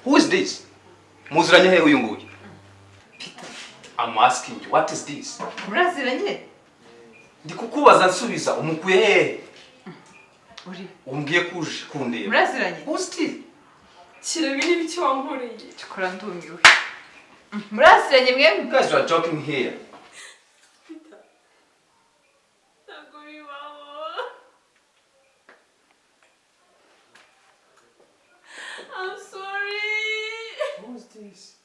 Who is this? Muziranye he uyu nguyu? Peter. I'm asking you, what is this? Muraziranye? Ndi kukubaza nsubiza umukuye he? Uri. Umbwiye kuje kundeba. Muraziranye? Who's this? Kira bini biki wankoreye. Chikora ndumiwe. Muraziranye mwemwe? You guys are joking here. Peter. Ntabwo bibaho. I'm sorry. Who's this?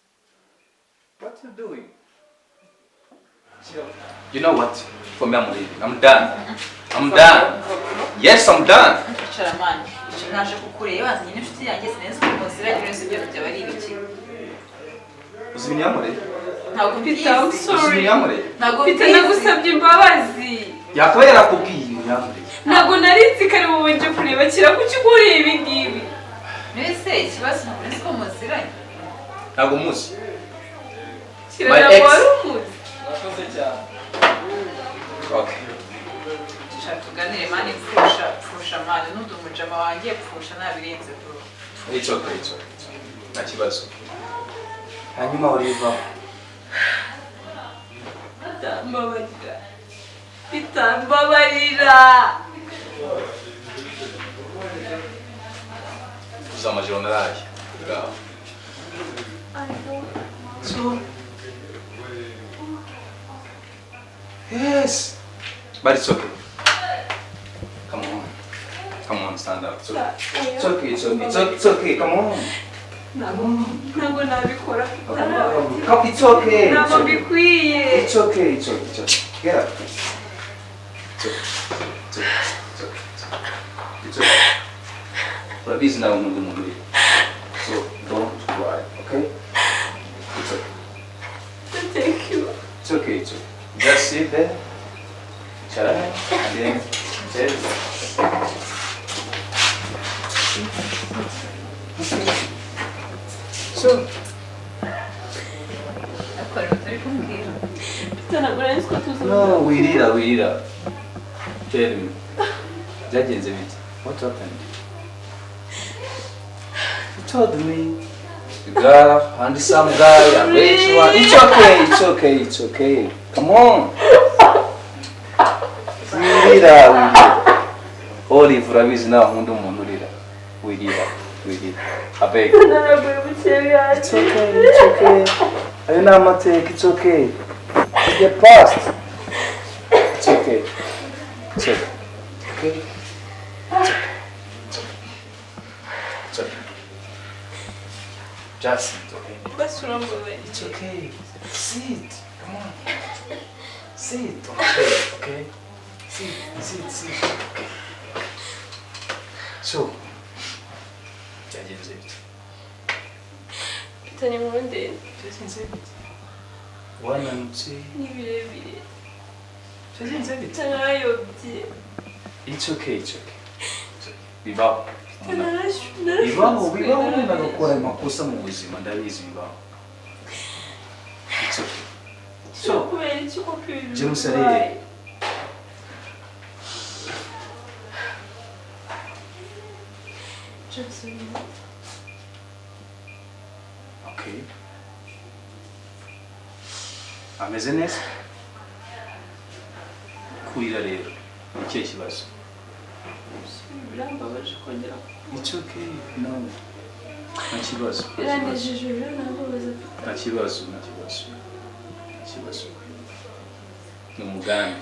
What are you doing? You know what? For me, I'm leaving. I'm done. I'm done. Yes, I'm done. Charamani. Naje kukureba nyine inshuti yanjye sinenze kumuzira ibintu byo byaba ari ibiki. Uzibinyamure? Ntabwo Peter, I'm sorry. Uzibinyamure? Ntabwo Peter nagusabye imbabazi. Yakaba yarakubwiye ibinyamure. Ntabwo narinzi kare mu buryo kureba kira kuki ukuriye ibi ngibi. Nese ikibazo ntabwo ko muziranye. Ntabwo muzi. Kira ntabwo wari umuzi. Okay. Tuganire mani pfusha mani n'udumujama wanjye pfusha nabirenze bro. It's okay, it's okay. Nta kibazo. Hanyuma uriva. Mbabarira. Peter, mbabarira. Uzama generali. Gaho. So. Yes. But it's okay. Come on. Come on, stand up. It's okay. It's okay, it's okay. It's okay. Come on. Ntabwo nabikora. It's okay. Ntabwo bikwiye. It's okay, it's okay, it's okay. Get up. It's okay. It's okay. It's okay. It's okay. But this is now Mundu. So don't cry, okay? It's okay. Thank you. It's okay, it's okay. Just sit there. Shut up. And then tell me. So. No, we did that. Tell me. Jagenze bite. What happened? You told me. The girl and some guy and rich one. It's okay, it's okay, it's okay. Come on. We did that. Holy for a reason now, we did that. I beg. It's okay, it's okay. I know my take, it's okay. It's the past. It's okay. It's okay. Okay? It's okay. It's okay. Just sit, okay? It's okay. Sit. Come on. Sit. Okay? Sit. Okay. So, jagenze bite. Peter ni mwende. Jagenze bite. Wananutse. Ni birebire. Jagenze bite. Narayobye. It's okay. Bibaho. Bibaho ndagakora amakosa mu buzima ndabizi bibaho. It's okay. So, kubera iki ko kwibi. James Arere. Okay. Ameze neza? Kurira rero. Ikihe kibazo? Birambabaje kongera. It's okay. No. Nta kibazo. Biranejeje rero nababaza. Nta kibazo. Ni umugambi.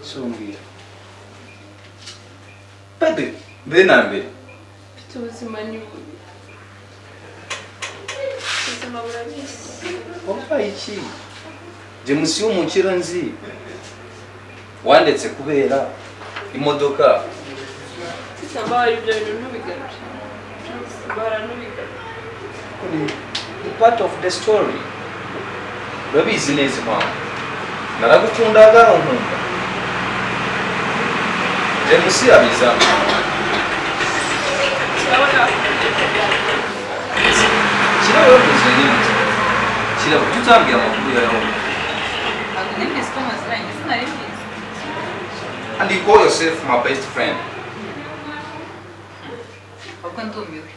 So mbwira. Pede, mbere na mbere. Mfite ubuzima ni bubi. Ubuzima burabisi. Wabaye iki? James y'umukira nzi. Wandetse kubera imodoka. Sisambara ibyo bintu ntubigarure. Sisambara ntubigarure. The part of the story. Urabizi neza mpamvu. Naragukundaga unkunda. James yabiza. Kira yobuze nini? Kira tutambira amakuru yawe. And you call yourself my best friend. ahubwo ndumiwe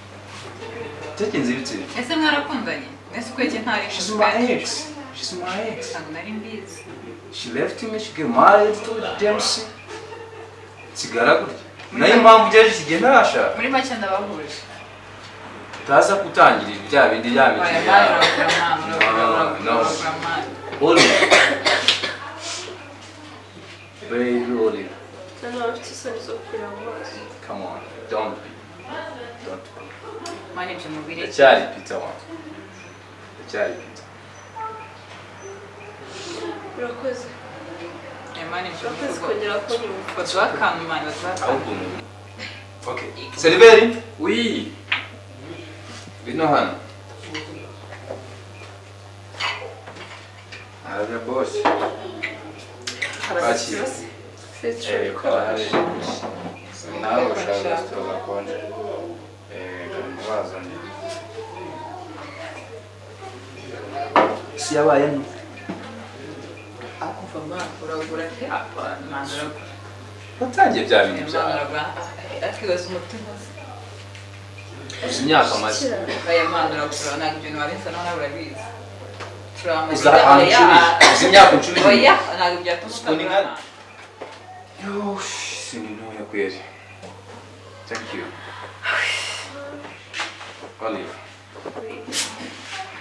tekinze ibitse ese mwarakundanye nese kweke ntari she's my ex ntabwo nari mbizi she left me she got married to Dempsey sigara gutya nayo mpamvu ugejeje igihe ntarashaka muri make ndabahuje utaza kutangira ibya bindi bya mikino Olive baby Olive come on don't be mani ibyo mubiri ndacyari Peter one ndacyari Peter urakoze mani ibyo urakoze kongera kunyumva baduha akantu mani baduha akantu ok Seriveri oui bino hano arabe boss harabakira nawe ushaka sitoga konje kandi bazanye si yabaye no akuva ma uragura te mani uragura utangiye bya bintu bya akibaza umutima uzi imyaka maze aya mani uragura ntabwo ibintu wabizi nawe urabizi uzi ahantu ucurije uzi imyaka ucurije oya ntabwo byatuma yo sini ntoya kweli thank you Olive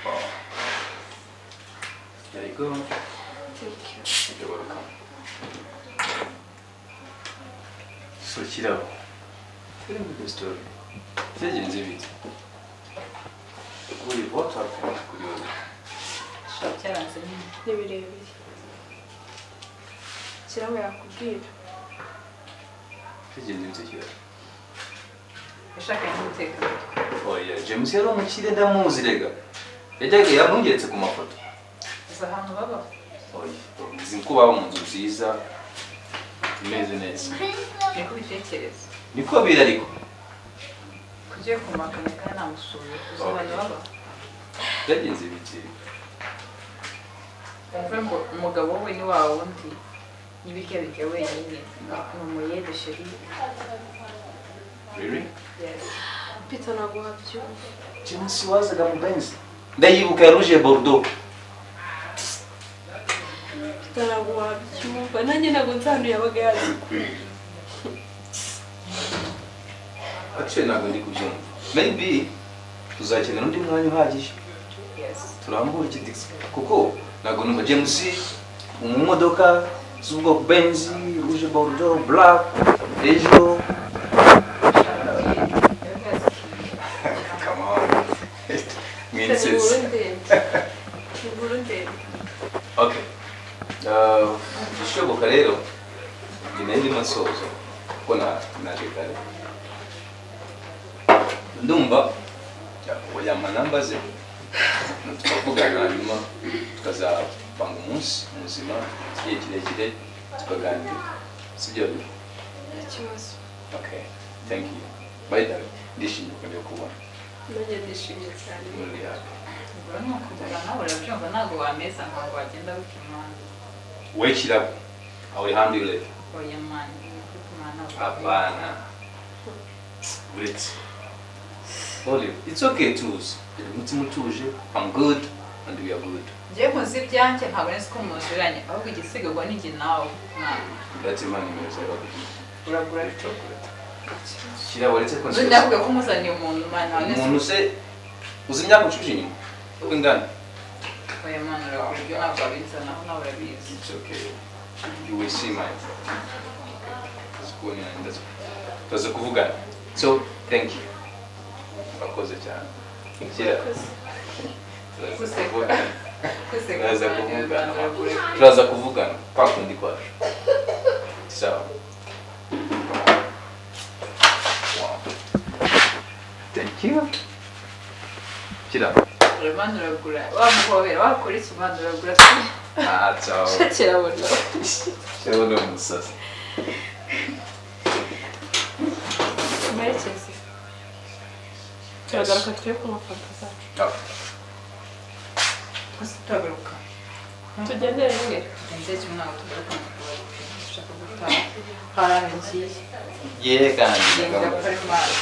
wow there you go you're welcome so kirabo film the story cyagenze bite kuri what happened kuri wowe cyaranze nyine ni birebire kirabo yakubwira cyagenze bite kirabo yashakanye n'umutekano oya James yari umukire ndamuzi rega yajyaga yamwongeretse ku mafoto gusa ahantu baba oya nzi ko baba mu nzu nziza imeze neza niko ubitekereza niko biri ariko kugiye kumakanya kandi namusuye uzi ahantu baba byagenze bike umve ngo umugabo we ni wa wundi n'ibirya birya wenyine ni umuyede sheri really yes Peter ntabwo wabyumva James wazaga mu Benz ndayibuka ya rouge Bordeaux Peter ntabwo wabyumva nanjye ntabwo nzi ahantu yabaga yazi actually ntabwo ndi kubyumva maybe tuzakenera undi mwanya uhagije yes turambura ikidix kuko ntabwo numva James mu modoka z'ubwoko Benz rouge Bordeaux black ejo come on inkuru ndende okay bishoboka rero njye ndi masozo kuko naje kare ndumva yampa namba ze tukavugana hanyuma tukazapanga umunsi muzima igihe kirekire tukaganira sibyo nta kibazo okay thank you by the way ndishimye kongera kubona nanjye ndishimye cyane muri happy ubwo ni ukugura nawe urabyumva ntabwo wameza ntabwo wagenda wikimana we kirabo I will handle it oya mani wikimana hapana wait Olive it's okay tuzi umutima utuje I'm good and we are good njye muzi ibyanjye ntabwo nzi ko muziranye ahubwo igisigagwa ni njye nawe mwana that's imana imeze uragura chocolate kirabo uretse ko nzi ndavuga ko muzaniye umuntu mwana umuntu se uzi imyaka ucuje inyuma uko ingana oya mwana uragura ibyo ntabwo wabizanaho nawe urabizi it's okay you will see my tuza kuvugana so thank you urakoze cyane kira turaza kuvugana kwa kundi kwacu sawa thank you kira urabona uragura wamuhobera wakora iki mwana uragura ciao kirabona kirabona umusazi merekeze turagaruka tujye kunywa fanta zacu turagaruka tugendere rimwe nze kimwe ntabwo tugaruka dushaka gutaha hararangiye ye kandi ngapfa ari mwana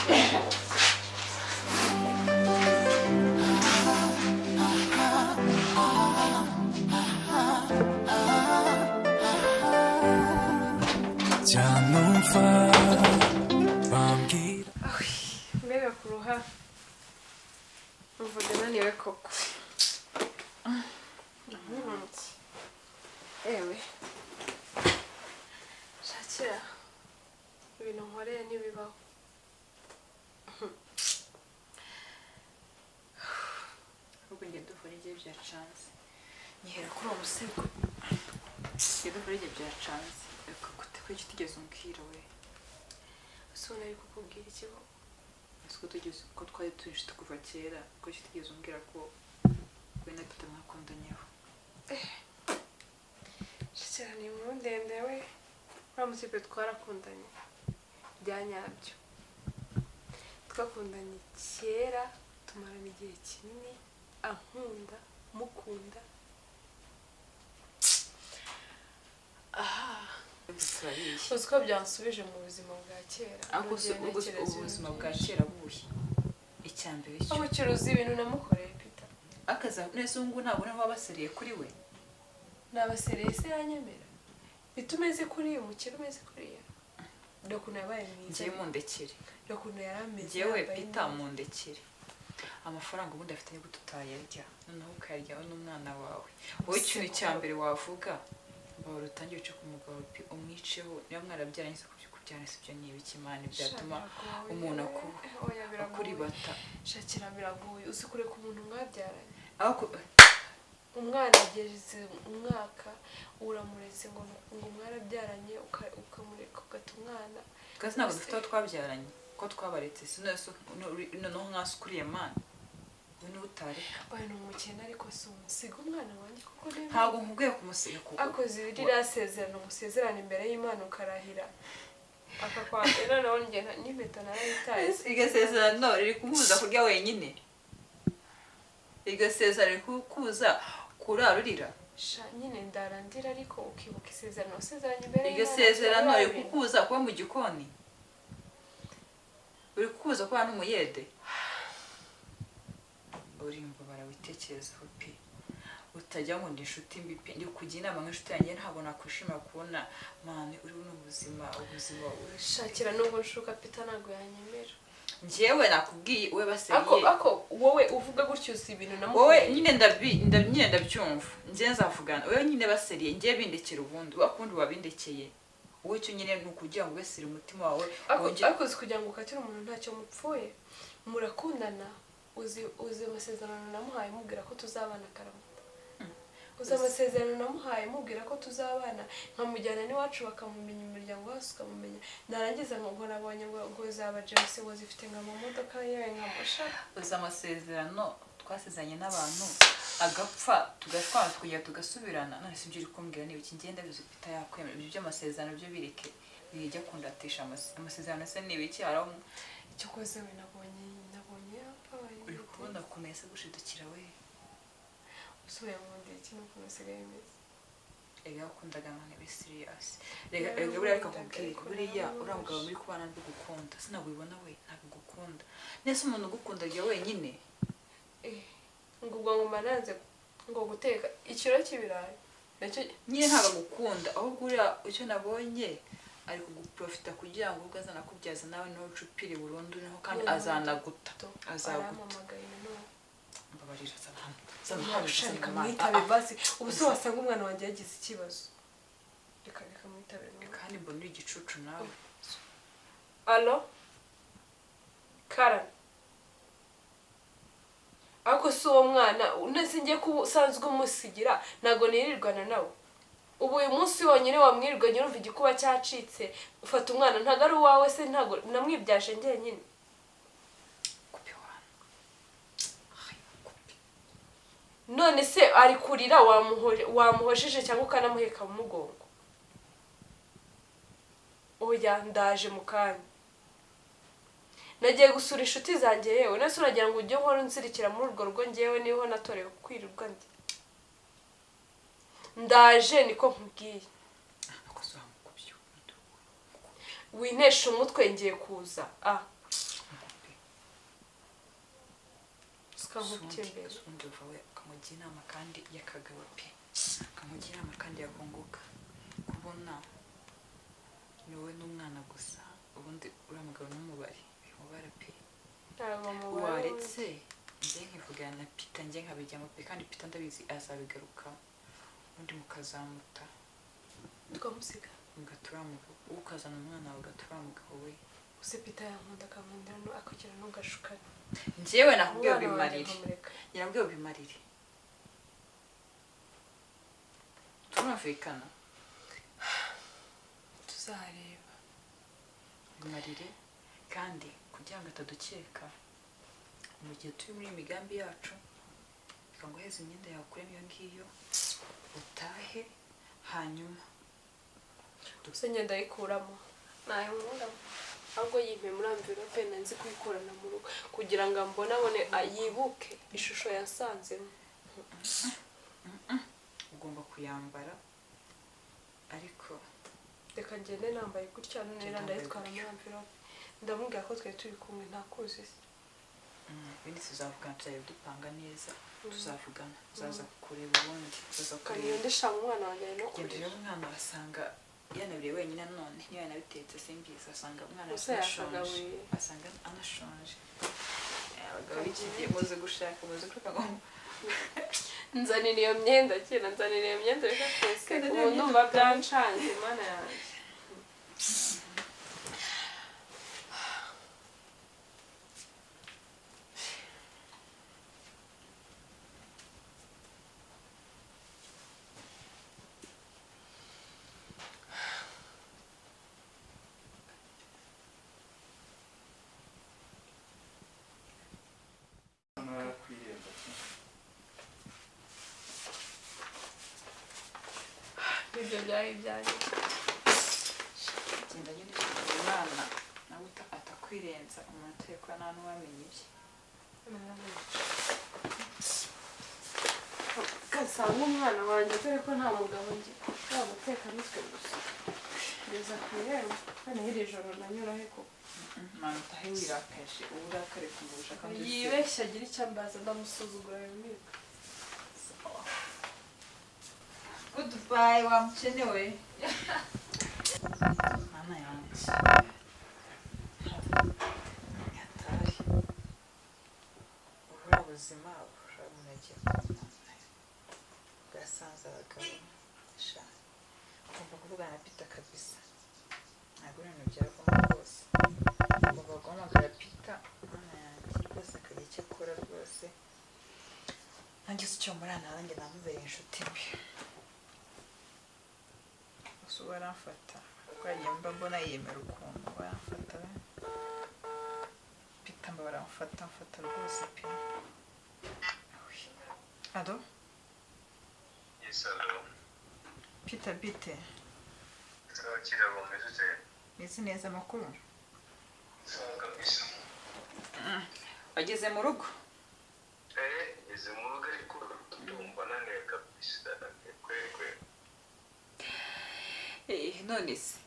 kuduha mvuga naniwe koko ewe shakira ibintu nkoreye ntibibaho ahubwo njye duvura igihe byacanze nyihera kuri uwo musego njye duvura igihe byacanze gute ko utigeze umbwira we ese nari kukubwira ikigo ese ko tugeze ko twari turi kuva kera ko utigeze umbwira ko we na Peter mwakundanyeho shakira ni inkuru ndende we uriya musipe twarakundanye bya nyabyo twakundanye kera tumarana igihe kinini ankunda mukunda uzi ko byansubije mu buzima bwa kera ariko ubuzima bwa kera buhe icyambere cyo aho kiruzi ibintu namukoreye Peter akaza nese ngo ntabwo wabaseriye kuri we nabasereye se yanyemera bitumeze kuri uyu mukiro umeze kuriya dokuno yabaye mwiza ngiye mundekere dokuno yarameze ngiyewe Peter mundekere amafaranga ubundi afite niba tutayarya noneho ukayaryaho n'umwana wawe wowe ikintu cyambere wavuga ngo rutangiye cyo kumugabo umwiceho niba mwarabyaranye se kubyara sibyo n'ibikimana byatuma umuntu akuri bata shakira biragoye usikure ku muntu mwabyaranye ako umwana ageze umwaka uramureze ngo mwarabyaranye ukamureka ugata umwana kandi ntabwo dufite aho twabyaranye ko twabaretse noneho nkasukuriye mana we niwe utareka oya ni umukene ariko si umusiga umwana wanjye kuko ntabwo nkubwiye kumusiga kuko akoze ririya sezerano musezerana imbere y'Imana ukarahira akakwambira noneho njye n'impeta narayitaye iryo sezerano riri kumubuza kurya wenyine iryo sezerano riri kukubuza kurarurira sha nyine ndarandira ariko ukibuka isezerano usezeranye imbere iryo sezerano riri kukubuza kuba mu gikoni uri kukubuza kuba n'umuyede urimba barawitekerezaho pe utajya ngo ndi inshuti mbi pe ndi kujya inama nk'inshuti yanjye ntabwo nakwishimira kubona mane uri n'ubuzima shakira nubwo nshuka Peter ntabwo yanyemera njyewe nakubwiye we baseriye ako wowe uvuga gutyo uzi ibintu namukoreye wowe nyine ndabyumva njye nzavugana wowe nyine baseriye njye bindekera ubundi wakundi wabindekeye wowe cyo nyine nukugira ngo besire umutima wawe ariko kugira ngo ukatire umuntu ntacyo mupfuye murakundana uzi amasezerano namuhaye mubwira ko tuzabana karamata uzi amasezerano namuhaye mubwira ko tuzabana nkamujyana n'iwacu bakamumenya umuryango wose ukamumenya narangiza ngo nabonye ngo zaba James ngo zifite ngo amamodoka yewe nkamusha uzi amasezerano twasezanye n'abantu agapfa tugashwana tukajya tugasubirana none si ibyo uri kumbwira niba ikigenda bizo Peter yakwemera ibyo by'amasezerano byo bireke bijya kundatisha amasezerano se nibiki araho icyo koze we nabonye uri kubona ukuntu yase gushidukira we usubiye mu ndege ikintu ukuntu usigaye imeze ega wakundaga none be serious rega buriya ariko kubwira buriya uriya mugabo muri kubana ndi gukunda sinabibona we ntabwo gukunda nese umuntu ugukunda rya wenyine ngo ubwo ngoma nanze ngo guteka ikiro cy'ibirayi nacyo nyine ntabwo gukunda ahubwo uriya icyo nabonye ari kuguprofita kugira ngo ubwo azanakubyaza nawe niho ucupire burundu niho kandi azanaguta mbabarira reka mwitabe basi ubu se wasanga umwana wanjye yagize ikibazo reka mwitabe kandi mbona uri igicucu nawe alo Karen ako si uwo mwana unese ngiye kuba usanzwe umusigira ntabwo nirirwana nawe ubu uyu munsi wonyine wamwirirwanye urumva igikuba cyacitse ufata umwana ntabwo ari uwawe se ntabwo namwibyaje njyenyine none se ari kurira wamuhojeje cyangwa ukanamuheka mu mugongo oya ndaje mu kanya nagiye gusura inshuti zanjye yewe nese uragira ngo ujye nkora unzirikira muri urwo rugo ngewe niho natorewe kwirirwa ndi ndaje niko nkubwiye wintesha umutwe ngiye kuza ukamugira inama kandi yakagawe pe ukamugira inama kandi yakunguka kubona ni wowe n'umwana gusa ubundi uriya mugabo n'umubare bimubara pe waretse njye nkivugana na Peter njye nkabijyamo pe kandi Peter ndabizi azabigaruka undi mukazamuta tukamusiga mugaturamuga ukazana umwana wawe ugaturamuga we use Peter yankunda akamundira no akagira no gashukana njyewe nakubwiye bimarire yarabwiye bimarire turumvikana tuzareba bimarire kandi kugira ngo atadukeka mu gihe turi muri imigambi yacu ngo heze imyenda yawe kuremo iyo ngiyo utahe hanyuma dusenye ndayikuramo nayo nkuramo ahubwo yimpe muri amvirope nanzi kuyikorana mu rugo kugira ngo abone ayibuke ishusho yasanzemo ugomba kuyambara ariko reka ngende nambaye gutya none ndayitwara muri amvirope ndamubwira ko twe turi kumwe ntakuzi bindi tuzavugana dupanga neza tuzavugana zaza kureba ubundi zaza kureba ndisha umwana wanjye no kureba umwana asanga yanabiriye wenyine none niyo yanabitetse simbiza asanga umwana asanga anashonje abagabo ikigiye muze gushaka muze kuvuga ngo nzanira iyo myenda kera nzanira iyo myenda reka twese ubu numva byancanze mana yanjye ibyo byari ibyanjye genda nyine umwana nawe atakwirenza umuntu atekwa nta n'uwamenya ibye gasanga umwana wanjye dore ko nta mugabo nge nta guteka nitwe gusa ngeza ku irembo kandi iri joro nanyuraho koko mwana utahe wirakaje ubu urakare kumurusha kandi yibeshya agira icyo ambaza ndamusuzugura bimwika Goodbye, wamukenewe. Mama yanjye. Yatari. Ubura ubuzima burabunege. Gasanze abagabo. Sha. Ugomba kuvugana na Peter kabisa. Ntabwo ibintu byavamo rwose. Ugomba guhamagara Peter. Mama yanjye rwose akagira icyo akora rwose. Nangize icyo murana nanjye namubereye inshuti mbi. Baramfata twagiye mbona yemera ukuntu baramfata Peter mba baramfata rwose pe ado yes alo Peter bite twakira bomeze nzi neza amakuru kabisa wageze mu rugo ngeze mu rugo ariko ndumva naneye kabisa kwekwe none se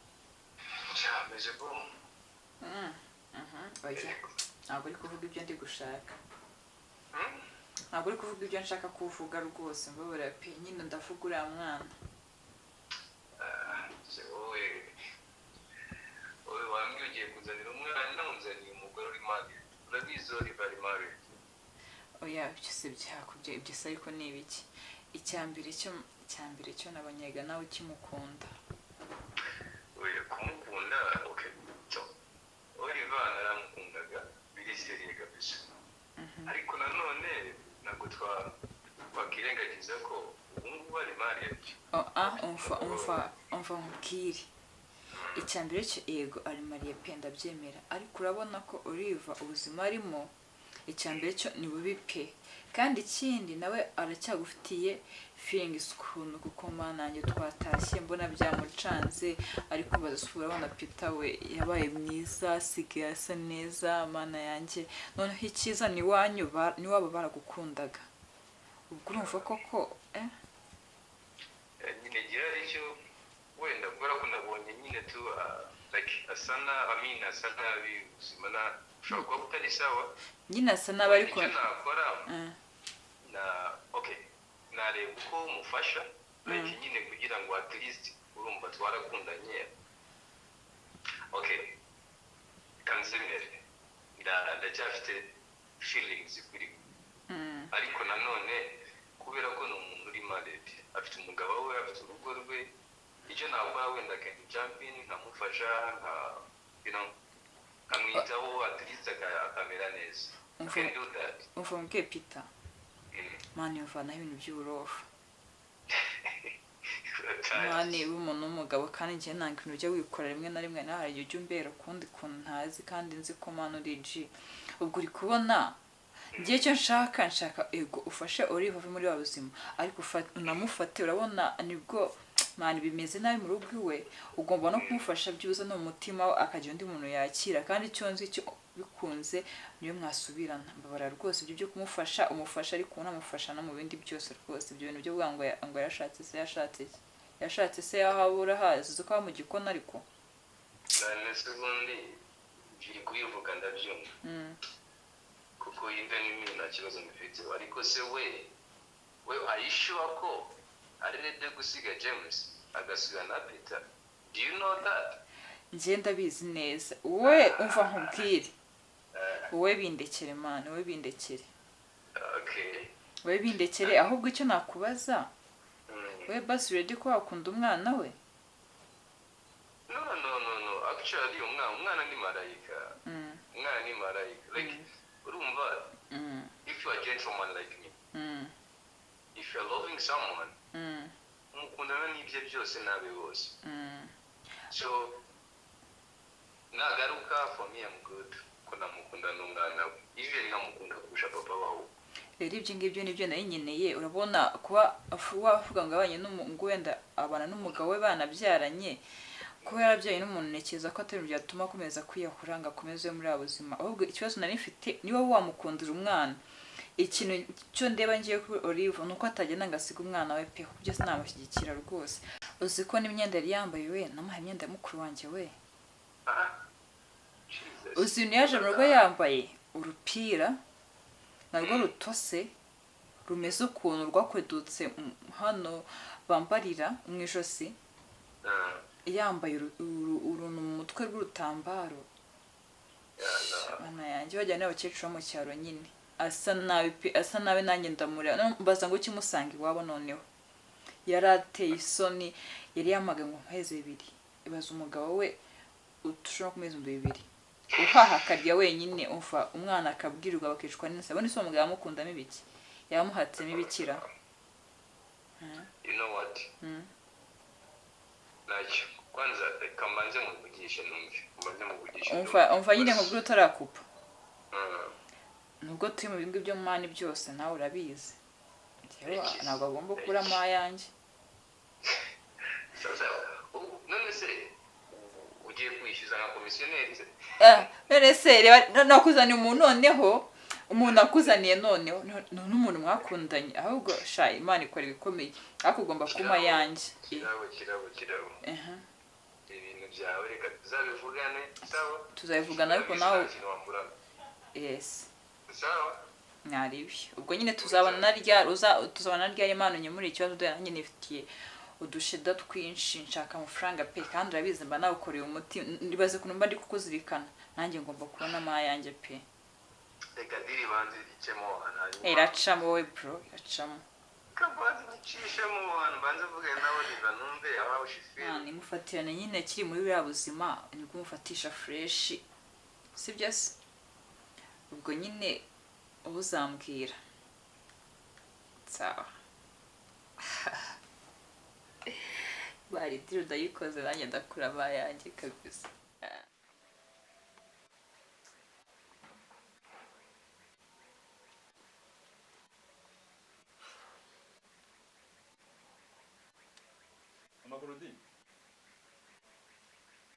cyameze bo oya ntabwo uri kuvuga ibyo ndi gushaka ntabwo uri kuvuga ibyo nshaka kuvuga rwose mbabura pe nyine ndavuga uriya mwana wowe wambwiye ugiye kuzanira umwana unzaniye umugore uri mari urabizi uri bari mari oya byose byakubye ibyo se ariko ni ibiki icyambere cyo nabonyaga nawe ukimukunda oya kumukunda okay so uri bana aramukundaga biriseriye kabisa ariko nanone ntabwo twakirengagiza ko ubu bari mari umva nkubwire icyambere cyo yego ari mariye pe ndabyemera ariko urabona ko uriva ubuzima arimo icyambere cyo ni bubi pe kandi ikindi nawe aracyagufitiye feelings ukuntu kuko manange twatashye mbona byamucanze ariko bazasubira abana Peter we yabaye mwiza asigaye asa neza mana yanjye noneho icyiza ni wanyu ni wabo baragukundaga ubwo urumva koko nyine gihari cyo wenda kubera ko nabonye nyine tu like asana amina asana ubuzima na ushobora kuba utari sawa nyine asa n'aba ariko icyo nakora na okay nareba uko mufasha like nyine kugira ngo at least urumva twarakundanye okay kanzemere ndacyafite feelings kuri ariko nanone kubera ko ni umuntu uri married afite umugabo we afite urugo rwe icyo nakora wenda can jump in nkamufasha nka nkamwitaho at least akamera neza can do that umvuge Peter mani mvana ibintu by'uburofa mani umuntu w'umugabo kandi njye nanga ibintu ujya wikora rimwe na rimwe nawe hari igihe umbera ukundi kuntu ntazi kandi nzi ko mani uri G ubwo uri kubona ngiye cyo nshaka ego ufashe Olive ave muri babuzima ariko unamufate urabona nibwo mani bimeze nabi mu rugo iwe ugomba no kumufasha byuza no mutima akagira undi muntu yakira kandi icyo nzi cyo bikunze niyo mwasubirana mbabara rwose ibyo byo kumufasha umufasha ariko unamufasha no mu bindi byose rwose ibyo bintu byo ngo yashatse se yahabura hazi ko mu gikona ariko nane sebundi biri kubivuga ndabyumva kuko yinda n'imwe nta kibazo mfite ariko se we ayishuwa ko ari rede gusiga James agasiga na Peter do you know that nje ndabizi neza we umva nkubwire wowe bindekere man wowe bindekere okay wowe bindekere ahubwo icyo nakubaza we basi ready ko akunda umwana we no actually umwana ni marayika umwana ni marayika like urumva if you are a gentleman like me if you are loving someone mukundana n'ibyo byose nabe bose so nagaruka for me I'm good ko namukunda n'umwana we even namukunda kurusha papa wawe rero ibyo ngibyo nibyo nari nkeneye urabona kuba wavuga ngo abanye n'umuntu wenda abana n'umugabo we banabyaranye kuba yarabyaye n'umuntu nekeza ko atari byatuma akomeza kwiyahura ngo akomeze muri abuzima ahubwo ikibazo nari mfite niba wamukundira umwana ikintu cyo ndeba ngiye kuri Olive nuko atagenda ngasiga umwana we pe kubyo sinamushyigikira rwose uzi ko n'imyenda yari yambaye we namuhaye imyenda ya mukuru wanjye we uzi yaje mu rugo yambaye urupira narwo rutose rumeze ukuntu rwakwedutse hano bambarira mu ijosi yambaye uruntu mu mutwe rw'urutambaro bana yanjye bajyana n'abakecuru bo mu cyaro nyine asa nabi nanjye ndamureba mbaza ngo kimusanga iwabo noneho yari ateye isoni yari yamaga ngo mpeze bibiri ibaza umugabo we utushobora kumeza ibihumbi 2 uhaha akarya wenyine umva umwana akabwirirwa bakicwa n'insa bone so umugabo amukundamo ibiki yamuhatsemo ibikira you know what nacyo kwanza kambanze muvugisha umva nyine nkubwo utarakupa nubwo turi mu bintu byo mani byose nawe urabizi ntabwo agomba kuramo ayanjye none se ugiye kwishyuza nka komisiyoneri se none se reba nakuzaniye umuntu noneho umuntu akuzaniye noneho n'umuntu mwakundanye ahubwo sha Imana ikora ibikomeye ariko ugomba kuma yanjye kirabo ibintu byawe reka tuzabivugane sawa tuzabivugana ariko nawe yes sawa naribi ubwo nyine tuzabana narya Imana nyemuri ikibazo nanjye nifitiye udusheda twinshi nshaka amafaranga pe kandi urabizi mba nawukoreye umuti ndibaze kuntu mba ndi kukuzirikana nanjye ngomba kubona amayanjye pe reka diri banze icemo iracamo we bro iracamo kabazi nicishemo banze vuga nawe niba numve aho ushifira mufatirane nyine kiri muri bya buzima nibwo mufatisha fresh sibyo se ubwo nyine ubuzambwira sawa bari diro ndayikoze nanjye ndakura abayanjye kabisa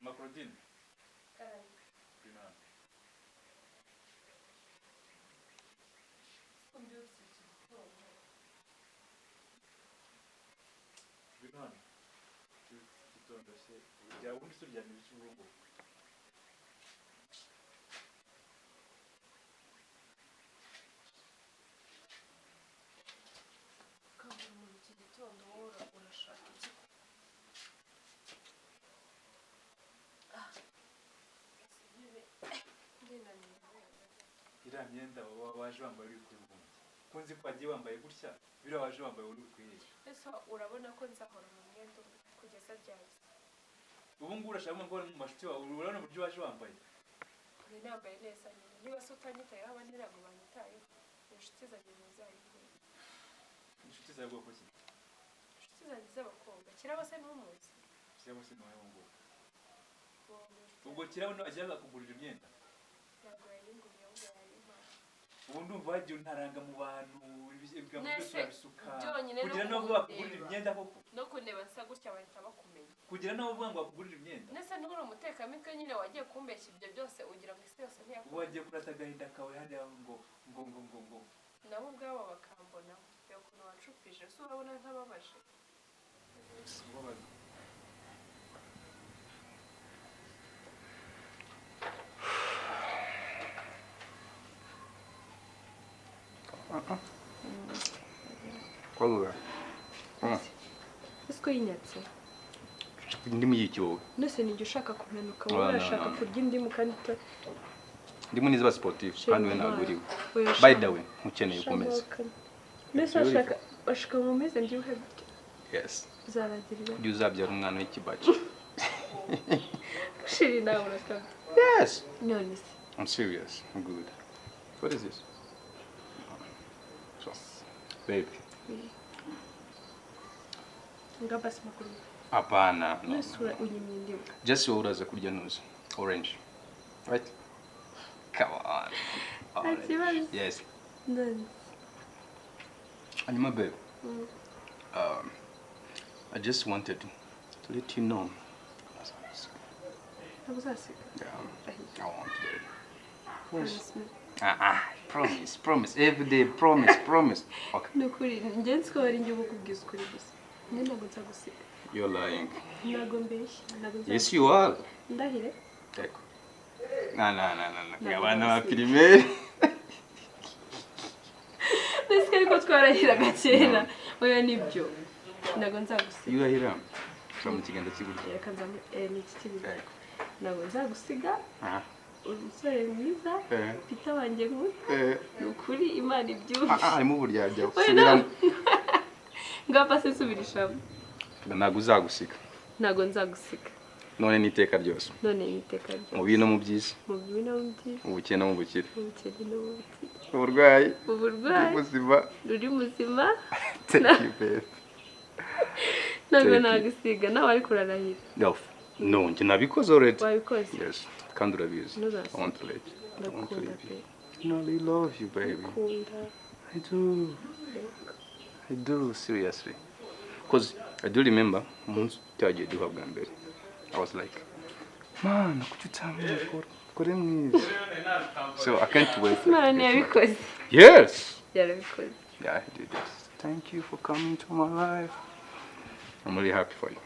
Makrudin ya ubundi se byane cy'urugo kabura mu gitondo wora urashaka iki iriya myenda waje wambaye uri kwibunga kunzi ko wagiye wambaye gutya biriya waje wambaye uri kwihisha ese urabona ko nzahora mu mwenda kugeza ryari ubu ngubu urashaka ngo mu mashuti wawe urabona uburyo waje wambaye ni nambaye neza nyine niba se utanyitayeho abandi ntabwo banyitayeho inshuti zanjye ntizayibwira inshuti zawe bwoko ki inshuti zanjye z'abakobwa kirabo se n'umuzi kirabo se n'uwawe ngubu ubwo kirabo ajyaga kugurira imyenda ntabwo yayinguriye ahubwo yayimpaye ubu ndumva wagiye untaranga mu bantu ibigambo byose urabisuka byonyine kugira n'abo bakugurira imyenda koko no kuneba nsa gutya bahita bakumenya kugira n'abo bavuga ngo bakugurira imyenda nese n'uri umutekamitwe nyine wagiye kumbeshya ibyo byose ugira ngo isi yose ntiyakumenya ubu wagiye kurata agahinda kawe hariya ngo nabo ubwabo bakambona reba ukuntu wancupije ese urabona ntababaje Kwaluga. ese ko yinyatse Ndimu y'icyobo. nese nijye ushaka kumenuka wowe urashaka kurya indimu kandi Ndimu niziba sportive kandi we naguriwe. Oya, By the way, mukeneye kumeza. nese ashaka nkomeze ndibuhe gutya Yes. uzabagirira Ujye uzabyara umwana w'ikibaci. shiri nawe urakabya Yes. none se I'm serious. I'm good. What is this? So, baby. nga basi makuru Hapana. No. nese unyimye indimu Just wowe uraza kurya nuzi. Orange. Right? Come on. Orange. Yes. none Anima babe. I just wanted to let you know. ntabwo uzasiga Yeah, I want to. promise me Promise. Every day, promise. Okay. ni ukuri njye nzi ko wari njye ubukubwiza ukuri gusa njye ntabwo nzagusiga You're lying. ntabwo mbeshya ntabwo nzagusiga Yes, you are. ndahire Ecco. No. Abana ba primaire. nese ariko twarahiraga kera oya nibyo ntabwo nzagusiga Yurahira. From kigenda kigurya. reka nzamu ni iki kibiza ntabwo nzagusiga umusore mwiza Peter wanjye nk'uyu ni ukuri Imana ibyumve Arimo uburyarya. ngapfa se subirishamo Ntabwo uzagusiga. ntabwo nzagusiga None n'iteka ryose. none n'iteka ryose Mu bino mu byiza. mu bibi no mu byiza Mu bukene no mu bukire. mu bukene no mu bukire Uburwayi. uburwayi Ubuzima. ruri muzima Thank you, babe. ntabwo nagusiga nawe ariko urarahira No, njye nabikoze already. wabikoze Yes. Kandi urabizi. Ntuzasiga. I want to let you. I want to ndakunda let pe you. No, I love you, baby. ndakunda I do. I do, seriously. Because I do remember, once twagiye duha bwa mbere. I was like, man, kuki utamenya kore mwiza. So I can't wait. Imana ntiyabikoze Yes. yarabikoze Yeah, I did this. Thank you for coming to my life. I'm really happy for you.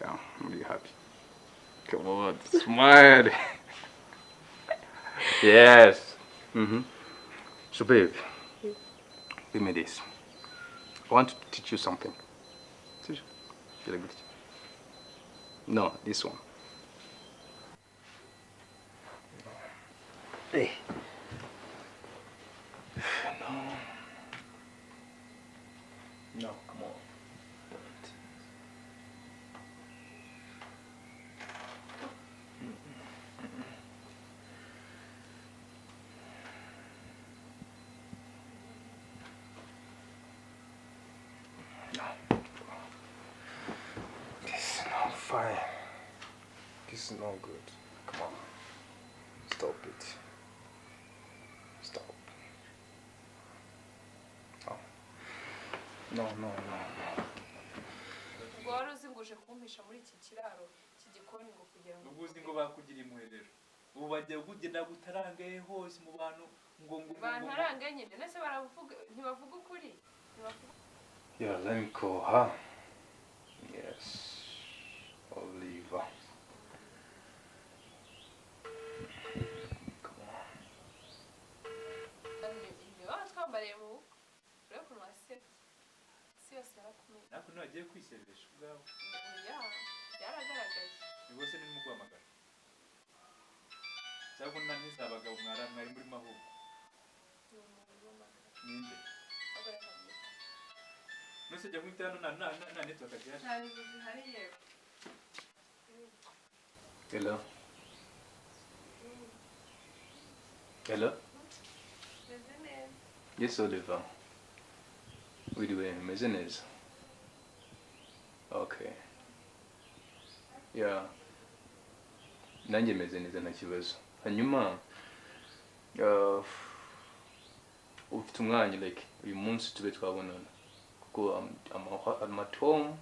Yeah, I'm really happy. Come on, smile. Yes. So, babe, give me this. I want to teach you something. Teach you. No, this one. Hey. No, come on. This is not fine. This is not good. Come on. Stop it. Stop. Oh. No. ubwo wari uzi ngo uje kumpisha muri iki kiraro cy'igikoni ngo kugira ngo ubwo uzi ngo bakugira impuherero ubu bagiye kugenda gutarangaye hose mu bantu ngo bantarange nyine nese baravuga ntibavuga ukuri Yeah, let me call her. Yes. Oliver. Come on. baba twambariye mu bukwe urebe ukuntu wasetse isi yose yarakumenya ntabwo ntibagiye kwiseresha ubwabo byaragaragaye ni bose ni guhamagara cyangwa nta n'izabagabo mwari muri mahugu Ese jya kwita hano na network agihari. ntabwo zihari yewe. Hello. Hello. Meze neza. Yes, Oliver. Wiriwe meze neza. Okay. Yeah. Nanjye meze neza nta kibazo. Hanyuma ufite umwanya like uyu munsi tube twabonana kuko I'm at home.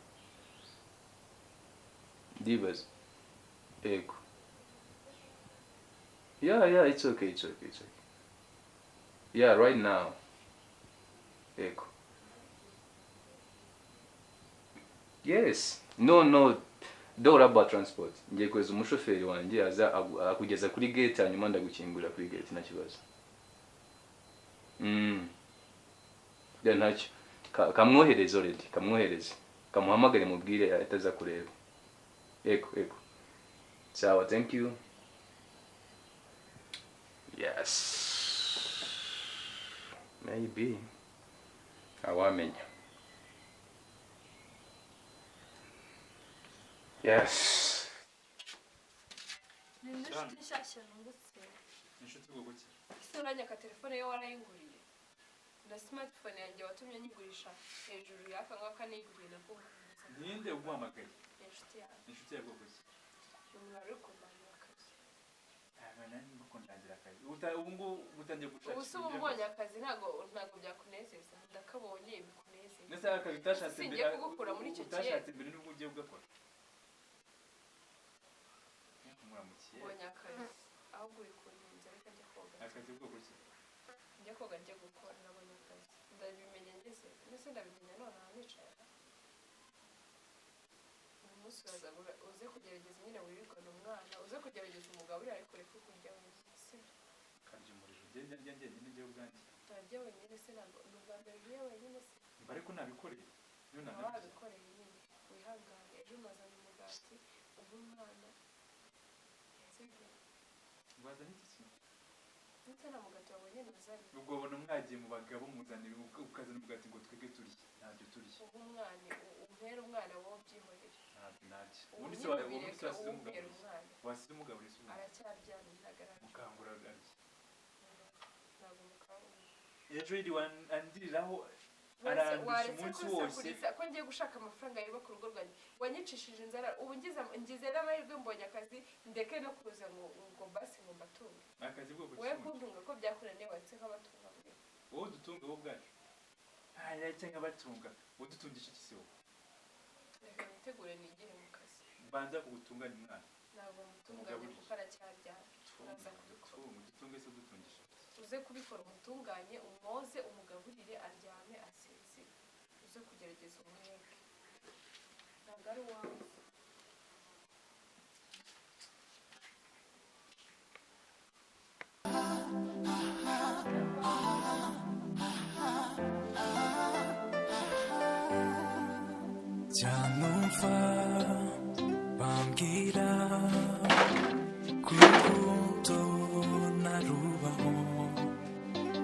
Ndibaza. Ego. Yeah, it's okay. Yeah, right now. Ego. Yes. No. Don't worry about transport. Ngiye kweza umushoferi wanjye aza akugeza kuri gate hanyuma ndagukingurira kuri gate nta kibazo. Then ntacyo. Kamwohereze already. Kamwohereze. Kamuhamagare mubwire ataza kureba. Ego. Sawa, thank you. Yes. Maybe. Awamenya. Yes. Ni inshuti nshyashya nungutse. Inshuti bwo guki. Ese uranya ka telefone yo warayinguriye. Na smartphone yanjye watumye nyigurisha hejuru y'aka ngaka niguriye na ko. Ninde uguhamagaye? Inshuti yawe. Inshuti yabwo guki. Umuntu ari kumbanya akazi. Nani mukundangira akazi. Ubu gutangiye gushaka. Ubu se ubonye akazi ntago byakunezeza. Ndakabonye bikunezeza. Nese akazi utashatse mbere. Singiye kugukura muri icyo kiye. Utashatse mbere n'ubwo ugiye ugakora. Ubonye akazi. Ahubwo uri kunenza ariko njya koga. Akazi bwo guki. Njya koga njya gukora nabonye akazi. Ndabimenye ngeze. Nese ndabimenya none nicaye. Umunsi uze kugerageza nyine wirirwana umwana. Uze kugerageza umugabo uri ariko reka kurya wese. Kabyumurije ugende ngiye ubwanjye. Ntajya wenyine se ntabwo n'ubwambere uriye wenyine se. Ariko nabikoreye. Niyo nabikoreye nyine. Wihangane ejo mazanye umugati ubu umwana. Wazanye iki? Ndetse na mugati wabonye nazanye. Ubwo bona mwagiye mu bagabo muzanira ukazana umugati ngo twege turye. Ntabyo turye. Ubu umwana umwana wowe byihorera. Ntabyo. Ubundi se wasize umugabo. Wasize umugabo uri sumu. Aracyaryamye ntagaragara. Mukangura arya. Ntabwo mukangura. Ejo yiri wandiriraho arandisha umunsi wose. Ko ngiye gushaka amafaranga yubaka urugo rwanjye. Wanyicishije inzara ubu ngize n'amahirwe mbonye akazi ndeke no kuza ngo basi ngo mbatunge. Akazi bwo gutunga. Wewe kuntunga ko byakuraniye watse nk'abatunga mwe. Wowe dutunga bo bwacu. Yace nk'abatunga. Wowe dutungisha iki se wowe? Reka nitegure nigire mu kazi. Banza kugutunganya umwana. Ntabwo mutunganye kuko aracyaryamye. Uraza kubikora. Dutunge se dutungisha. Uze kubikora umutunganye umwoze umugaburire aryame asinzire. Uze kugerageza umweke. Ntabwo ari uwawe. Janumva bambwira kurukundo narubaho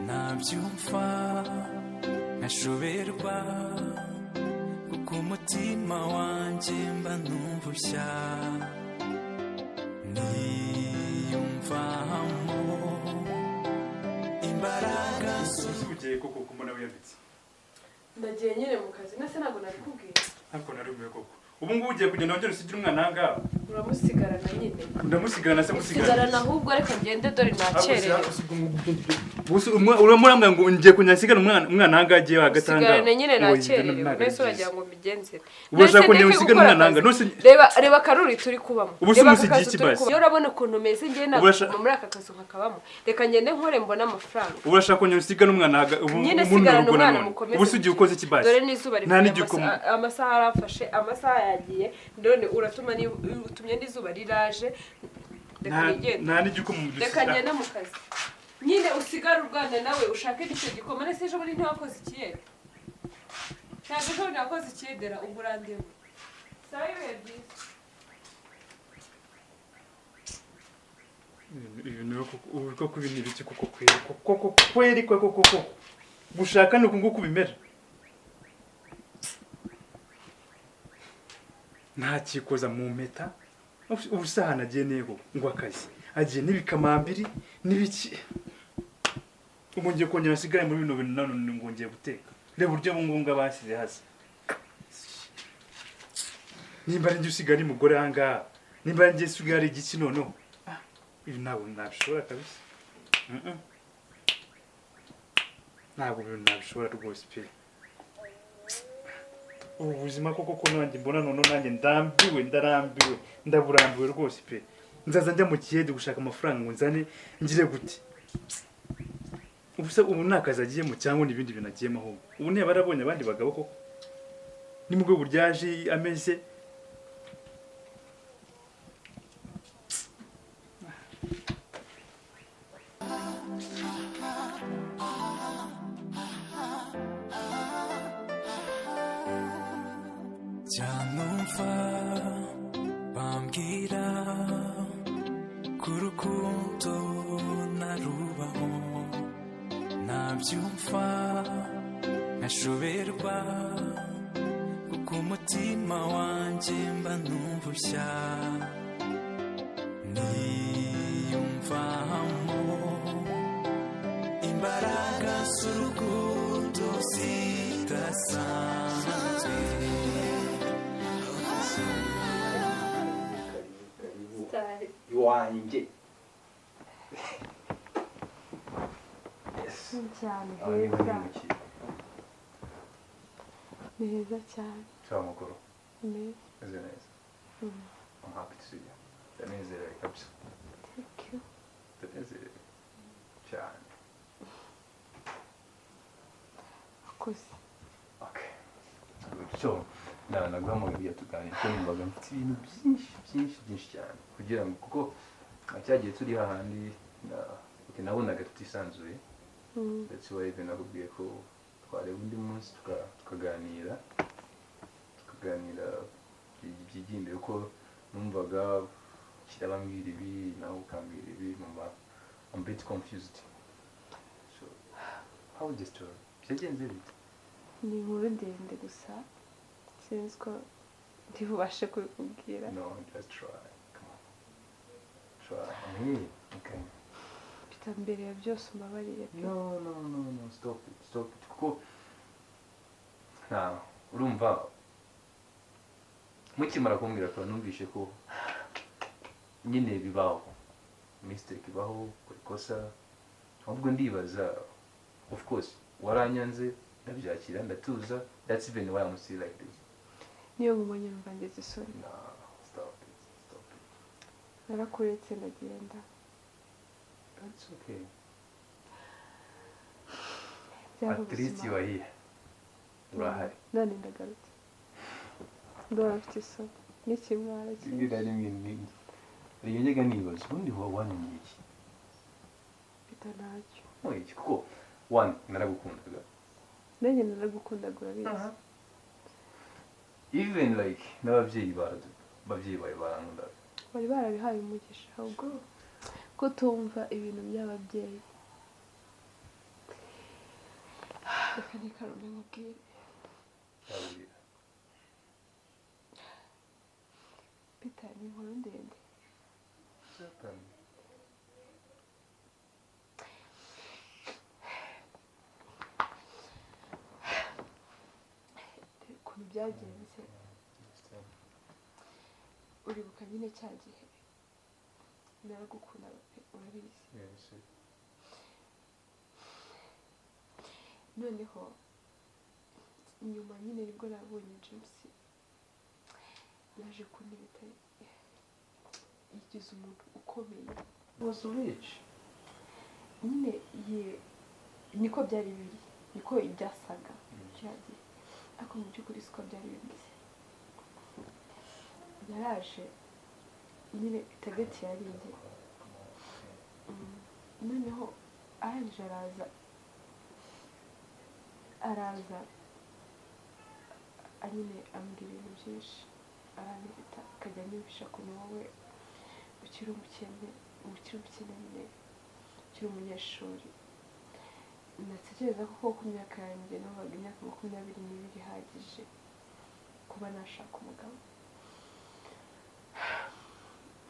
nabyumva nkashoberwa kuko umutima wanjye mba numvushya niyumvamo imbaraga ugiye koko kumona wiyanditse. Ndagiye nyine mu kazi nase ntabwo nari kubwira. Ntabwo narumiye koko. Ubu ngubu ugiye kugenda wongera usigira umwana aha. Uramusigarana nyine. Ndamusigarana se musigarana. Sigarana ahubwo ariko ngende dore nacereye. Uramurambya ngo ngiye kunyasigana umwana aha agiye hagatanga. Sigarana nyine nacereye. Nese uragira ngo mbigenze. Urashaka ko nyasigana umwana aha nose. Reba karuri turi kubamo. Reba akazi turi kubamo. Urabona ukuntu meze ngiye ntabwo muri aka kazu nkakabamo. Reka ngende nkore mbona amafaranga. Urashaka ko nyasigana umwana aha nyine sigarana umwana mukomeze. Ubu sugiye ukoze ikibasi. Dore n'izuba rifite amasaha arafashe amasaha yagiye none uratuma ni utumye n'izuba riraje nta n'igiko mu mudusi. Reka ngende mu kazi nyine usigara urwana nawe ushake n'icyo gikoma nese ejo muri ntakoze ikiyede ntabwo ejo nakoze ikiyedera ubu urandeba sawa ibihe byiza. Ibintu uko kubinira iki koko kweri koko gushaka nuko nguko bimera. ntakikoza mu mpeta ubusahana agiye nego ngo akazi agiye n'ibikamambiri n'ibiki ubu ngiye kongera nsigaye muri bino bintu none ngo ngiye guteka reba uburyo bungunga basize hasi nimba ari njye usigaye ari mugore ahangaha nimba ari njye usigaye ari igiki noneho ibi ntabwo nabishobora kabisa ntabwo ibintu nabishobora rwose pe ubu buzima koko ko nanjye mbona none nanjye ndarambiwe ndaburambiwe rwose pe nzaza njya mu kiyede gushaka amafaranga ngo nzane ngire gute ubu nakazi agiyemo cyangwa n'ibindi bintu agiyemo ahubwo ubu niba barabonye abandi bagabo koko ni mu rwego ryaje ameze Janumva bambwira kurukundo narubaho nabyumva nkashoberwa kuko umutima wanjye mba numvushya niyumvamo imbaraga z'urukundo zidasanzwe wanjye cyane heza cyane Sawa mukuru. neza Neza neza. I'm happy to see you. Ndanezerewe kabisa. thank you Ndanezerewe cyane. akoze Okay. So, naguhamagaye tuganira ko numvaga mfite ibintu byinshi cyane kugira ngo kuko cyagiye turi hahandi nabonaga tutisanzuye ndetse wari nakubwiye ko twareba undi munsi tukaganira by'igiye imbere ko numvaga kirabambwira ibi nawe ukambwira ibi numva I'm a bit confused. So, how is the story? Byagenze bite? ni inkuru ndende gusa sinzi ko ntibubashe kubikubwira No, just try. Come on. Try. I'm here. Okay. mfite mbere ya byose umbabarire pe No. Stop it. Kuko urumva mukimara kumbwira ko numvishe ko nyine bibaho mistake ibaho ikosa ahubwo ndibaza of course waranyanze ndabyakira ndatuza that's even why I'm still like this. niyo mubonye numva ngeze isoni No, stop it. narakuretse ndagenda That's okay. byaba At least you are here. Urahari. none ndagarutse ndora mfite isoni n'ikimwara Rimwe na rimwe iyo njyaga nibaza ubundi wanyumye iki? mfite ntacyo Iki kuko one naragukundaga. nanjye naragukundaga urabizi Even like n'ababyeyi bawe barankunda. bari barabihaye umugisha ahubwo ko tumva ibintu by'ababyeyi reka nikarume nkubwire Cyabwira. Peter ni inkuru ndende Cyapani. ukuntu byagenze uribuka nyine cya gihe naragukundaga pe urabizi Yes. noneho nyuma nyine nibwo nabonye James yaje kuntebeta yigize umuntu ukomeye Was rich. nyine niko byari biri niko ibyasaga cya gihe ariko mu by'ukuri siko byari bimeze yaraje nyine tageti yarinze noneho arangije araza nyine ambwira ibintu byinshi aranyita akajya anyumvisha ukuntu wowe ukiri umukene nyine ukiri umunyeshuri natekereza ko ku myaka yanjye numvaga imyaka 22 ihagije kuba nashaka umugabo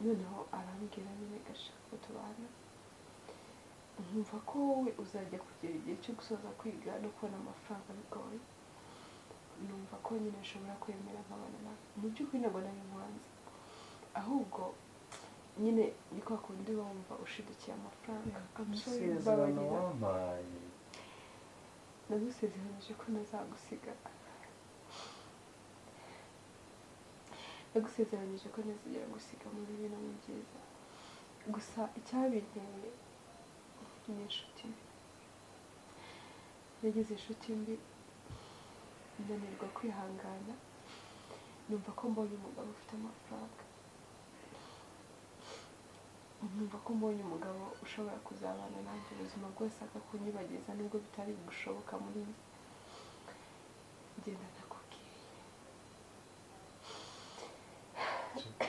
noneho arambwira nyine gashaka ko tubana nkumva ko wowe uzajya kugera igihe cyo gusoza kwiga no kubona amafaranga bigoye numva ko nyine nshobora kwemera nkabana nawe mu by'ukuri ntabwo nari nkwanze ahubwo nyine ni kwa kundi wumva ushidukiye amafaranga amusore mbabarira nagusezeranyije ko ntazagusiga nagusezeranyije ko ntazigera gusiga mu bibi no mu byiza gusa icyabinteye ni inshuti mbi nagize inshuti mbi ndanirwa kwihangana numva ko mbonye umugabo ufite amafaranga numva ko mbonye umugabo ushobora kuzabana nanjye ubuzima bwose akakunyibagiza nubwo bitari gushoboka muri njye ngenda ndakubwiye Don't cry.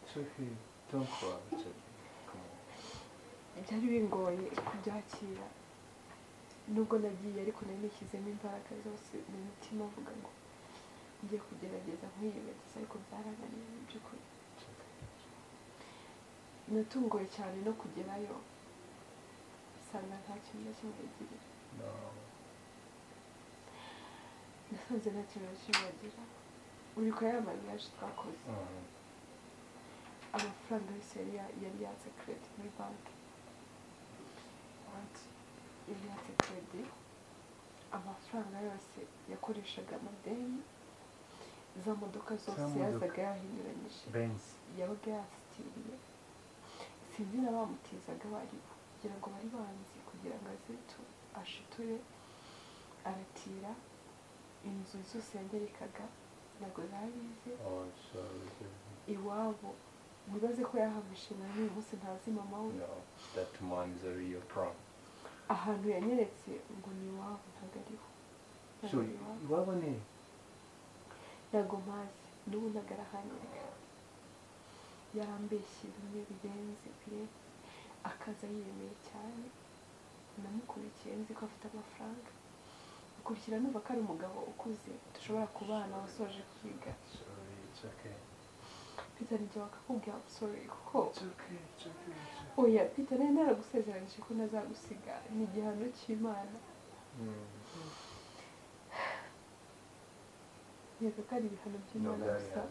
It's okay. Come on. byari bingoye kubyakira nubwo nagiye ariko nari nishyizemo imbaraga zose mu mutima avuga ngo ngiye kugerageza nkwiyibagiza ariko byarananiye mu by'ukuri natungoye cyane no kugerayo nsanga nta kintu na kimwe yigirira nasanze nta kintu na kimwe yagira uri ko ya mariage twakoze amafaranga yose yari yatse credit muri banki yari yatse credit amafaranga yose yakoreshaga amadeni za modoka zose yazaga yahinyuranyije yabaga yasitiriye sinzi n'abamutizaga baribo kugira ngo bari banzi kugira ngo aze ashiture aratira inzu zose yangerekaga ntabwo zabize iwabo wibaze ko yahamishe na n'uyu munsi ntazi mama we ahantu yanyeretse ngo ni iwabo ntabwo ariho iwabo ni ntabwo mpazi n'ubu ntabwo arahanyereka yarambeshye bimwe birenze akaza yiyemeye cyane namukurikiye nzi ko afite amafaranga ukurikira numva ko ari umugabo ukuze dushobora kubana wasoje kwiga Peter nijye wakakubwira sorry kuko oya Peter nari naragusezeranyije ko nazagusiga ni igihano cy'Imana yego ko ari ibihano by'Imana gusa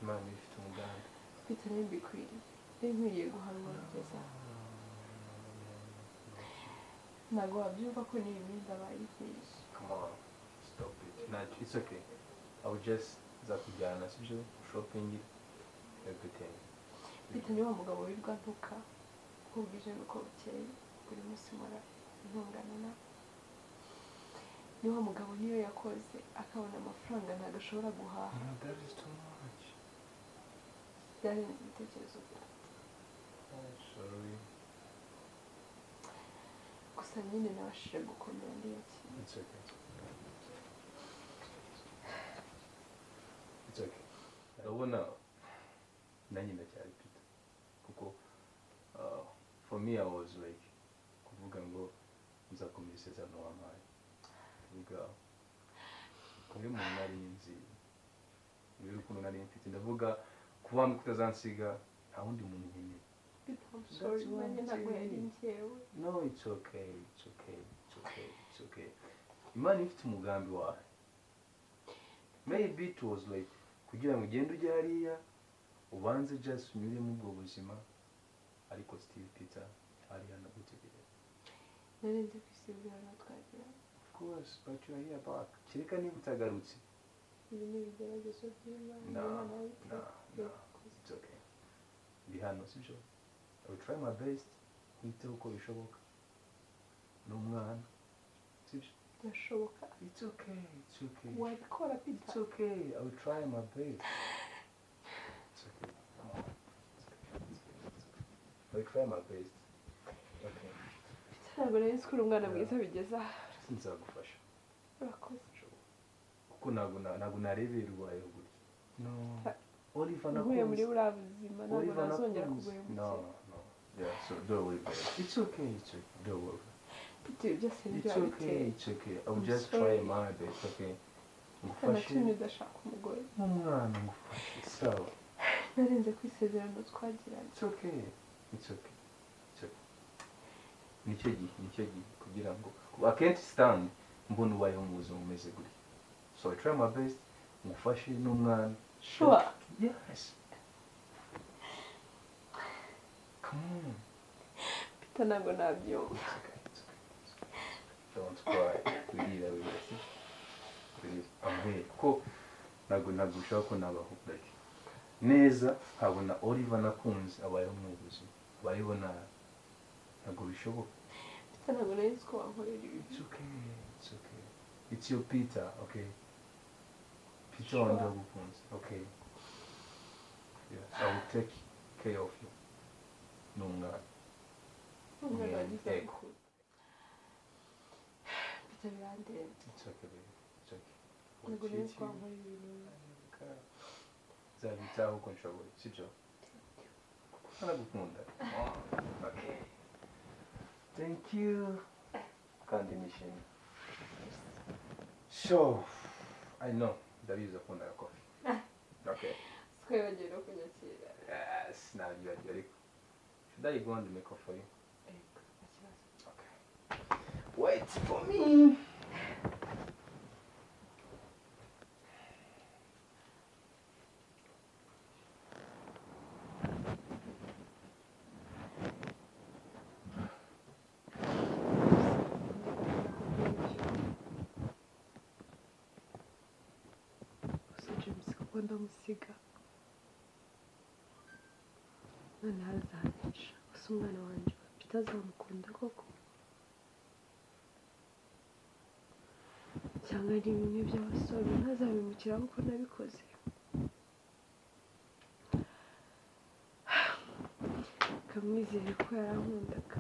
Imana ifite umugambi Peter nari mbikwiriye nari nkwiriye guhanwa kugeza ntabwo wabyumva ko ni imyenda bayibyiye. Come on, stop it. Nah, it's okay. I will just zakujyana sibyo shopping everything. Peter ni wa mugabo wirirwa ntuka ko bwije nuko bukeye buri munsi mara ntungana na ni wa mugabo niyo yakoze akabona amafaranga ntabwo ashobora guhaha. No, that is too much. Byari ibitekerezo byanjye. Oh, sorry. Gusa nyine nabashije gukomera ndiyakira. It's okay. It's okay. Ndabona nanjye ndacyari Peter kuko for me I was like kuvuga ngo nzakomeza isezerano wampaye kuvuga kumwe mu nari nzi muri ukuntu nari mfite ndavuga kuba kutazansiga nta wundi muntu nkeneye. I'm sorry, man, ntabwo yari njyewe. No, it's okay, it's okay, it's okay, it's okay. Imana ifite umugambi wawe. Maybe it was like kugira ngo ugende ujye hariya ubanze just unyure mu bwo buzima ariko still Peter hariya nagutegereje. Nari nzi kwisezerano twagira. Of course, but you are here back. Kireka niba utagarutse. Ibi ni ibigeragezo by'Imana. No, it's okay. Ndi hano sibyo? I will try my best kwiteho uko bishoboka n'umwana sibyo byashoboka. It's okay, it's okay. Wabikora Peter. It's okay, I will try my best. It's okay. Come on. I will try my best. Okay. Ntabwo nari nzi ko uri umwana mwiza bigeze aha. Sinzagufasha. Urakoze. Kuko ntabwo narebera urwaye gutya. No. Oliver nakuye muri buriya buzima ntabwo nazongera kuguhemukira. No. Yeah, so don't worry about it. It's okay, it's okay. Don't worry. Peter, just enjoy It's okay, it's okay. I will just try my best, okay? ngufashe Nta udashaka umugore. n'umwana ngufashe sawa. Narenze ku isezerano twagiranye. It's okay. It's okay. It's okay. Nicyo gihe kugira ngo I can't stand mbona ubayeho mu buzima umeze gutya. So I try my best ngufashe n'umwana. Sure. Yes. Come on. Peter ntabwo nabyumva. It's okay. Don't cry. Wirira. Ambe ko ntabwo ushaka ko nabaho like neza nkabona Oliver nakunze abayeho mu buzima bayibona ntabwo bishoboka. Peter ntabwo nari ko wankorera ibi. It's okay. It's your Peter, okay? Peter wanjye agukunze, okay? Yes, I will take care of you. N'umwana. Umwana wagize gukura. Peter birandenze. It's okay, baby. It's okay. Ntabwo nari ko wankorera ibintu. Nzabitaho uko nshoboye, sibyo? Aragukunda. Okay. Thank you. Kandi nishimye. So, I know ndabizi akunda coffee. Okay. Twibagiwe no kunyakira. Yes, now you are ready. Should I go and make coffee for you? Okay. Wait for me. Ndamusiga none hazanisha gusa umwana wanjye Peter azamukunda koko cyangwa ari bimwe by'abasore ntazabimukira kuko nabikoze kamwizere ko yarankundaga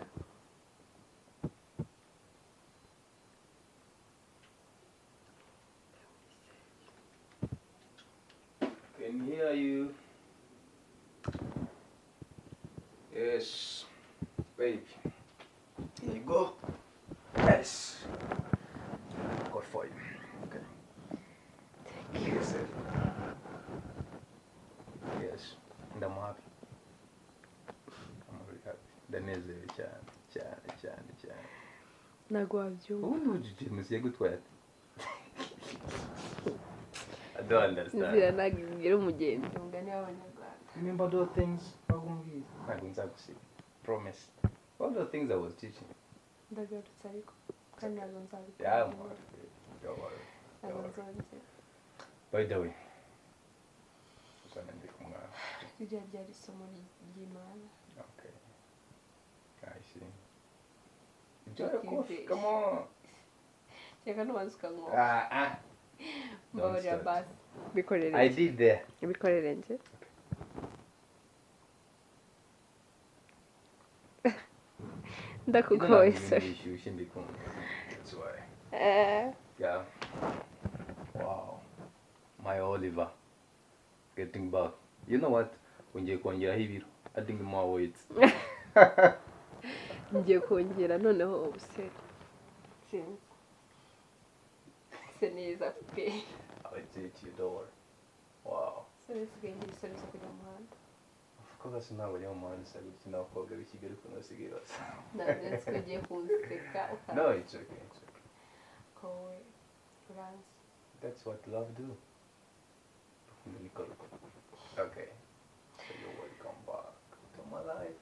Can hear you. Yes, baby. Here you go. Yes. Good for you. Okay. Thank you. Yes. And I'm happy. I'm really happy. Daneze cyane. ntabwo wabyumva Ubundi ugiye gutwara. I don't understand. inzira ntabwo igira umugenzi umugani w'abanyarwanda. Remember those things? Promise. All the things I was teaching. ndagarutse ariko kandi ntabwo nzabikora. Yeah, I'm worried. Don't worry. ntabwo nzongera. By the way, iryo ryari isomo ry'Imana. okay. I see. Enjoy your coffee. Come on. Reka nubanza ukanywa. Mbabarira basi. Bikorere. I did there. Bikorere nje. Ndakugoye sorry. That's why. Yeah. Wow. My Oliver. Getting back. You know what? Ungiye kongeraho ibiro. Adding more weight. Ngiye kongera noneho ubusere. Sinzi. Se neza pe. I will teach you, don't worry. Wow. Sorry sigaye ngira isoni zo kujya mu muhanda. Of course, ntabwo ari mu muhanda usa gutya n'abakobwa b'i Kigali ukuntu basigaye basa. Ntabwo nzi ko ugiye kunseka ukaba. No, it's okay. It's okay. Kowe uranzi. That's what love do. Okay. So you're welcome back to my life.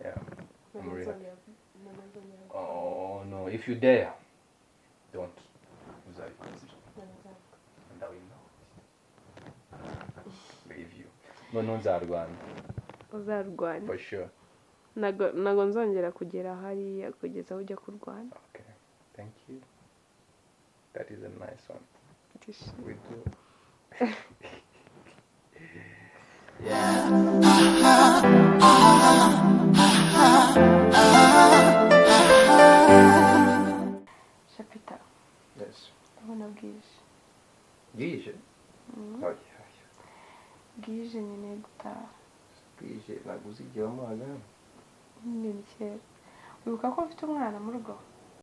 Yeah. I'm really happy. Oh no, if you dare, don't. And I will know. Leave you. No, nzarwana. Uzarwana. For sure. Ntabwo nzongera kugera hariya kugeza aho ujya kurwana. Okay. Thank you. That is a nice one. We do. Yeah. Shapita. Yes. Ndabona bwije. Bwije? Oh, yeah. Bwije nyine gutaha. Bwije ntabwo uzigera umuhagana. Ni kera. Wibuka ko mfite umwana mu rugo?